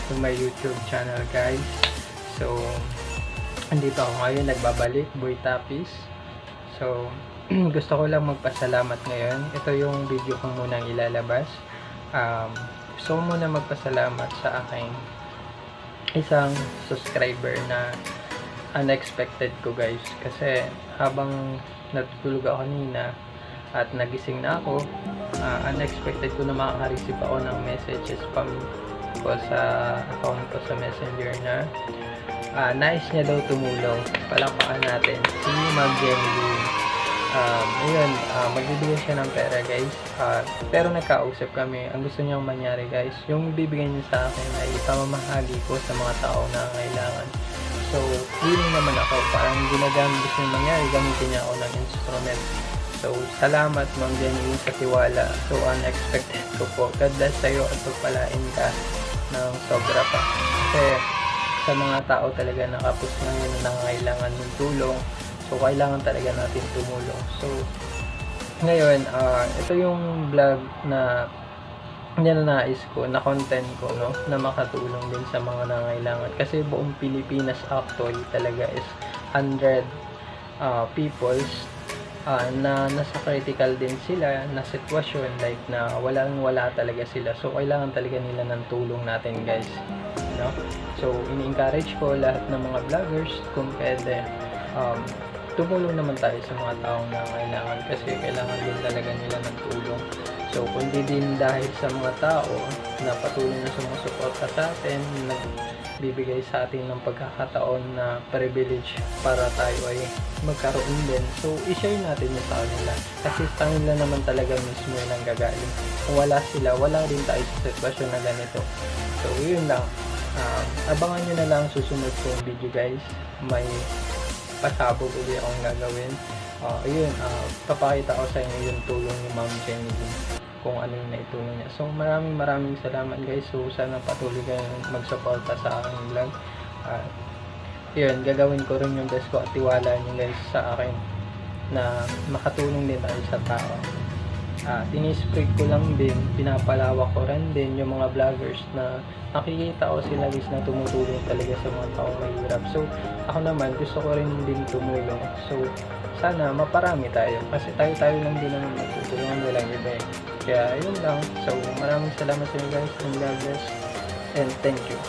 to my YouTube channel, guys. So, andito ako ngayon, nagbabalik, Boy Tapis. So, gusto ko lang magpasalamat ngayon. Ito yung video ko munang ilalabas. Gusto ko muna magpasalamat sa aking isang subscriber na unexpected ko, guys. Kasi habang natutulog ako kanina at nagising na ako, unexpected ko na makaka-receive ako ng messages ko sa account ko sa Messenger na nais niya daw tumulong. Palakpakan natin si Ma'am Jenny. Ayun, magbibigay siya ng pera, guys. Pero nagkausap kami. Ang gusto niyang mangyari, guys, yung bibigyan niya sa akin ay ipamamahagi ko sa mga tao na kailangan. So, willing naman ako. Parang ginagamit gusto niyang mangyari, gamitin niya ako ng instrument. So, salamat Ma'am Jenny sa tiwala. So, unexpected ko po. God bless sa'yo at pagpalain ka ng sobra pa. Kasi sa mga tao talaga na kapos ngayon na nangangailangan ng tulong, so kailangan talaga natin tumulong. So ngayon, ito yung vlog na ninanais ko, na content ko, no, na makatulong din sa mga nangangailangan. Kasi buong Pilipinas actually talaga is 100 peoples na nasa critical din sila na sitwasyon, like na wala talaga sila. So kailangan talaga nila ng tulong natin, guys, no? So ini-encourage ko lahat ng mga vloggers kung pwede tumulong naman tayo sa mga taong nangangailangan, kasi kailangan din talaga nila ng tulong. So kundi din dahil sa mga tao na patuloy na sumusuporta sa atin, nagbibigay sa atin ng pagkakataon na privilege para tayo ay magkaroon din. So i-share natin yun sa kanila, kasi sa kanila naman talaga mismo yung nanggagaling. Kung wala sila, wala din tayo sa sitwasyon na ganito. So yun lang, abangan nyo na lang susunod kong video, guys. May pasabog ulit akong gagawin. Ayun, papakita ko sa inyo yung tulong ni Ma'am Jenny, kung ano yung naitulong niya. So maraming salamat, guys. So sana patuloy kayong magsuporta sa aking vlog. Yun, gagawin ko rin yung best ko at tiwala niyo, guys, sa akin na makatulong din tayo sa tao. Tinispread ko lang din, pinapalawak ko rin din yung mga vloggers na nakikita ko sila, guys, na tumutulong talaga sa mga tao mahirap. So ako naman gusto ko rin din tumulong. So sana maparami tayo, kasi tayo lang din naman magtutulungan, walang iba eh. Kaya yun lang. So maraming salamat sa inyo, guys, and God bless and thank you.